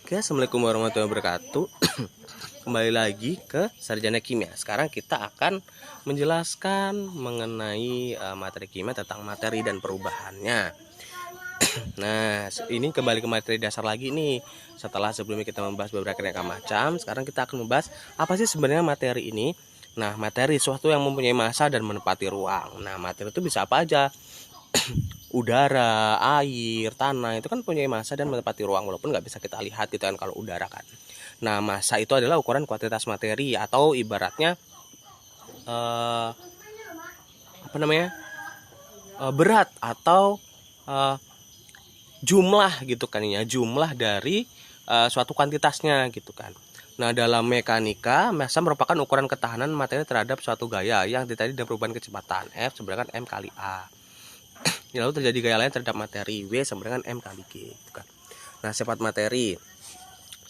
Oke, assalamualaikum warahmatullahi wabarakatuh. Kembali lagi ke Sarjana Kimia. Sekarang kita akan menjelaskan mengenai materi kimia tentang materi dan perubahannya. Nah, ini kembali ke materi dasar lagi nih. Setelah sebelumnya kita membahas beberapa aneka macam, sekarang kita akan membahas apa sih sebenarnya materi ini. Nah, materi suatu yang mempunyai massa dan menempati ruang. Nah, materi itu bisa apa aja? Udara, air, tanah itu kan punya massa dan menempati ruang, walaupun nggak bisa kita lihat gitu kan kalau udara kan. Nah, massa itu adalah ukuran kuantitas materi atau ibaratnya berat atau jumlah gitu kan ya, jumlah dari suatu kuantitasnya gitu kan. Nah, dalam mekanika, massa merupakan ukuran ketahanan materi terhadap suatu gaya yang terjadi dengan perubahan kecepatan F sama dengan M kali A. Lalu terjadi gaya lain terhadap materi W sama dengan M kali G gitu kan. Nah, sifat materi,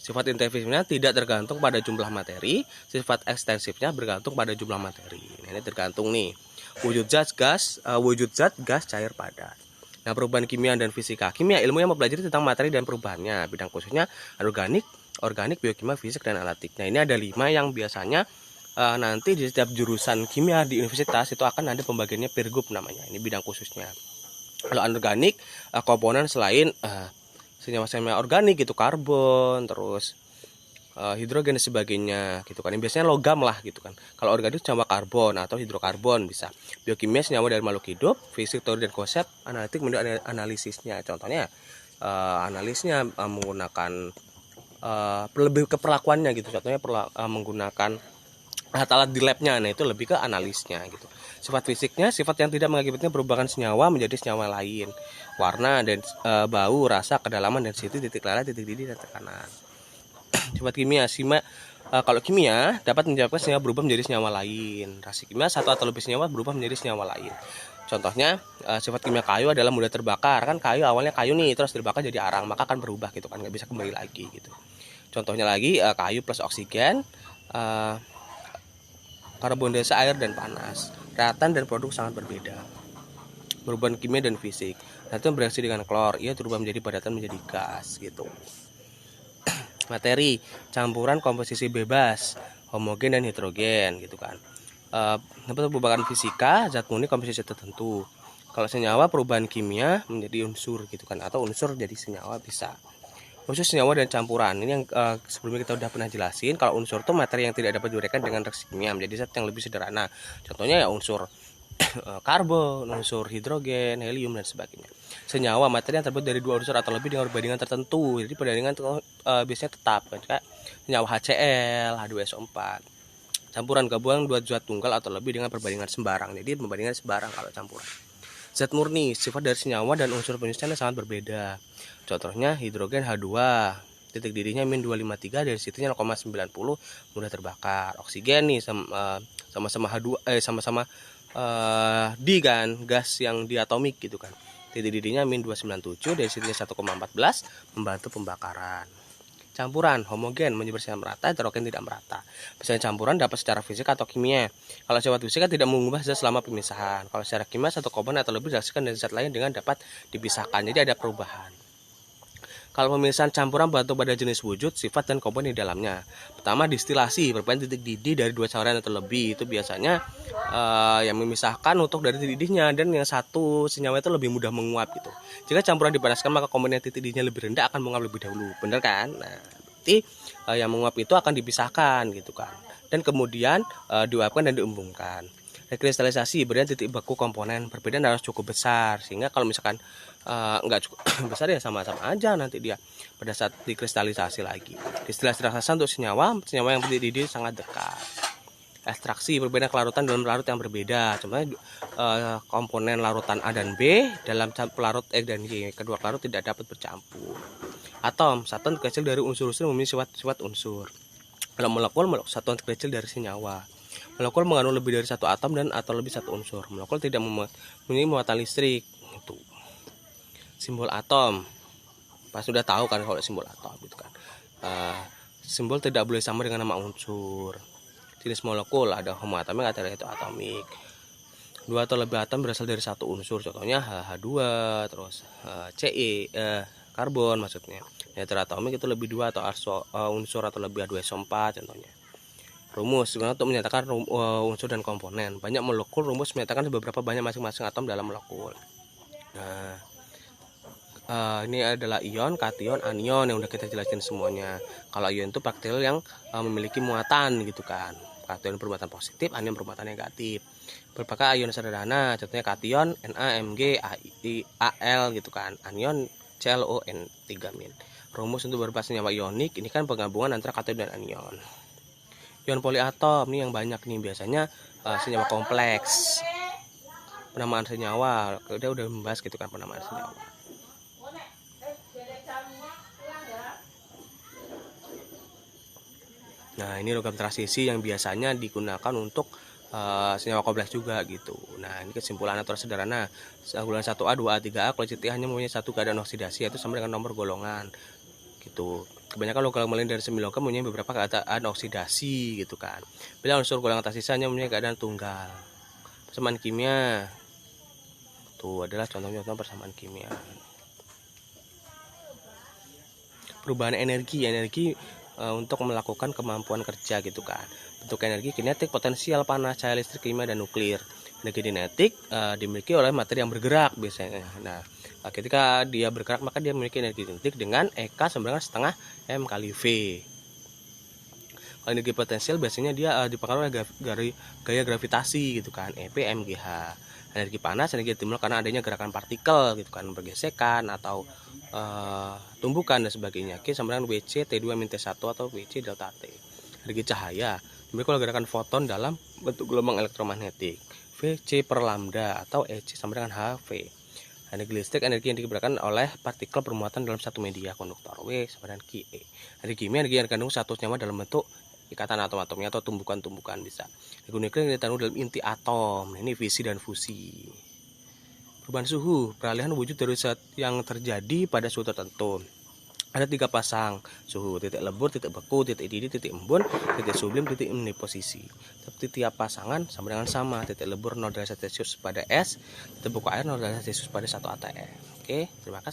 sifat intensifnya tidak tergantung pada jumlah materi, sifat ekstensifnya bergantung pada jumlah materi. Nah, ini tergantung nih. Wujud zat gas cair padat. Nah, perubahan kimia dan fisika. Kimia ilmu yang mempelajari tentang materi dan perubahannya, bidang khususnya organik, biokimia, fisik dan analitik. Nah, ini ada 5 yang biasanya nanti di setiap jurusan kimia di universitas itu akan ada pembagiannya peer group namanya. Ini bidang khususnya. Kalau anorganik, komponen selain senyawa-senyawa organik gitu, karbon, terus hidrogen dan sebagainya gitu kan. Ini biasanya logam lah gitu kan. Kalau organik senyawa karbon atau hidrokarbon bisa. Biokimia senyawa dari makhluk hidup, fisik teori dan konsep, analitik menurut analisisnya. Contohnya analisnya menggunakan lebih ke perlakuannya gitu. Contohnya menggunakan alat-alat di labnya, nah itu lebih ke analisnya gitu. Sifat fisiknya, sifat yang tidak mengakibatkan perubahan senyawa menjadi senyawa lain, warna dan bau, rasa, kedalaman dan situ, titik leleh, titik didih dan tekanan. Sifat kimia, kalau kimia dapat menyebabkan senyawa berubah menjadi senyawa lain. Reaksi kimia satu atau lebih senyawa berubah menjadi senyawa lain. Contohnya sifat kimia kayu adalah mudah terbakar. Kan kayu awalnya kayu nih, terus terbakar jadi arang, maka akan berubah gitu kan, nggak bisa kembali lagi gitu. Contohnya lagi kayu plus oksigen, karbon dioksida, air dan panas. Reaktan dan produk sangat berbeda. Perubahan kimia dan fisik. Natrium bereaksi dengan klor, ia berubah menjadi padatan menjadi gas gitu. Materi, campuran komposisi bebas, homogen dan heterogen gitu kan. Perubahan fisika, zat murni komposisi tertentu. Kalau senyawa, perubahan kimia menjadi unsur gitu kan, atau unsur jadi senyawa bisa. Khusus senyawa dan campuran, ini yang sebelumnya kita udah pernah jelasin. Kalau unsur itu materi yang tidak dapat diuraikan dengan reaksi kimia menjadi zat yang lebih sederhana. Contohnya ya unsur karbon, unsur hidrogen, helium dan sebagainya. Senyawa materi yang terbuat dari 2 unsur atau lebih dengan perbandingan tertentu. Jadi perbandingan biasanya tetap kan, kayak senyawa HCl, H2SO4. Campuran gabungan 2 zat tunggal atau lebih dengan perbandingan sembarang. Jadi perbandingan sembarang kalau campuran. Zat murni, sifat dari senyawa dan unsur penyusunnya sangat berbeda. Contohnya hidrogen H2, titik didihnya min 253, dari situnya 0,90 mudah terbakar. Oksigen nih sama-sama H2 sama-sama di kan, gas yang diatomik gitu kan. Titik didihnya min 297, dari situnya 1,14 membantu pembakaran. Campuran homogen menyebar secara merata, heterogen tidak merata. Misalnya campuran dapat secara fisik atau kimia. Kalau sifat fisika tidak mengubah zat selama pemisahan. Kalau secara kimia satu komponen atau lebih direaksikan dengan zat lain dengan dapat dipisahkan. Jadi ada perubahan. Kalau pemisahan campuran bergantung pada jenis wujud, sifat dan komponen di dalamnya. Pertama, distilasi berbahan titik didih dari 2 cairan atau lebih. Itu biasanya yang memisahkan untuk dari titik didihnya, dan yang satu senyawa itu lebih mudah menguap gitu. Jika campuran dipanaskan, maka komponen titik didihnya lebih rendah akan menguap lebih dahulu. Benar kan? Nah, berarti yang menguap itu akan dipisahkan gitu kan. Dan kemudian diuapkan dan diembungkan. Rekristalisasi berarti titik baku komponen perbedaan harus cukup besar, sehingga kalau misalkan nggak cukup besar ya sama-sama aja nanti dia pada saat dikristalisasi lagi. Distilasi raksasa untuk senyawa yang titik didih sangat dekat. Ekstraksi perbedaan kelarutan dalam larut yang berbeda. Contohnya komponen larutan A dan B dalam pelarut E dan Y, kedua larut tidak dapat bercampur. Atom, satuan terkecil dari unsur-unsur memiliki sifat unsur. Kalau molekul satuan terkecil dari senyawa. Molekul mengandung lebih dari 1 atom dan atau lebih 1 unsur. Molekul tidak memiliki muatan listrik. Itu. Simbol atom. Pas sudah tahu kan kalau simbol atom gitu kan. Simbol tidak boleh sama dengan nama unsur. Jenis molekul ada homoatomik atau heteroatomik. 2 atau lebih atom berasal dari 1 unsur. Contohnya H2, terus Ce, karbon maksudnya. Neutral atomik itu lebih 2 atau unsur atau lebih H2SO4 contohnya. Rumus sebenarnya untuk menyatakan unsur dan komponen. Banyak molekul rumus menyatakan beberapa banyak masing-masing atom dalam molekul. Nah, ini adalah ion, kation, anion yang udah kita jelasin semuanya. Kalau ion itu partikel yang memiliki muatan gitu kan. Kation bermuatan positif, anion bermuatan negatif. Berapakah ion sederhana? Contohnya kation NaMg Al gitu kan. Anion ClON 3-. Rumus untuk beberapa senyawa ionik ini kan penggabungan antara kation dan anion. Ion poliatom ini yang banyak nih biasanya senyawa kompleks. Penamaan senyawa, kita udah membahas gitu kan penamaan senyawa. Nah, ini logam transisi yang biasanya digunakan untuk senyawa kompleks juga gitu. Nah, ini kesimpulan atau sederhana. Golongan 1A, 2A, 3A, kalau CT hanya mempunyai satu keadaan oksidasi, yaitu sama dengan nomor golongan. Gitu. Kebanyakan logam lain dari semilogam mempunyai beberapa keadaan oksidasi gitu kan. Bila unsur golongan atas sisa hanya mempunyai keadaan tunggal. Persamaan kimia. Tuh adalah contoh-contoh persamaan kimia. Perubahan energi untuk melakukan kemampuan kerja gitu kan. Bentuk energi kinetik, potensial panas, cahaya listrik, kimia, dan nuklir. Energi kinetik dimiliki oleh materi yang bergerak biasanya. Nah, ketika dia bergerak maka dia memiliki energi kinetik dengan EK sama dengan setengah M kali V. Kalau energi potensial biasanya dia dipengaruhi oleh gaya gravitasi gitu kan, EP MGH. Energi panas energi timbul karena adanya gerakan partikel gitu kan, bergesekan atau tumbukan dan sebagainya. Q sama dengan WC T2-T1 atau WC delta T. Energi cahaya dimiliki oleh gerakan foton dalam bentuk gelombang elektromagnetik. VC per lambda atau EC sama dengan HV. Energi listrik energi yang diberikan oleh partikel bermuatan dalam satu media konduktor. W sama dengan QE. Energi kimia energi yang dikandung satu senyawa dalam bentuk ikatan atom-atomnya atau tumbukan-tumbukan bisa. Energi nuklir yang dikandung dalam inti atom. Ini fisi dan fusi. Perubahan suhu, peralihan wujud dari zat yang terjadi pada suhu tertentu. Ada 3 pasang suhu, titik lebur, titik beku, titik didih, titik embun, titik sublim, titik omniposisi. Tapi tiap pasangan sama dengan sama, titik lebur 0 derajat Celcius pada S, titik beku air 0 derajat Celcius pada 1 atm. Oke, terima kasih.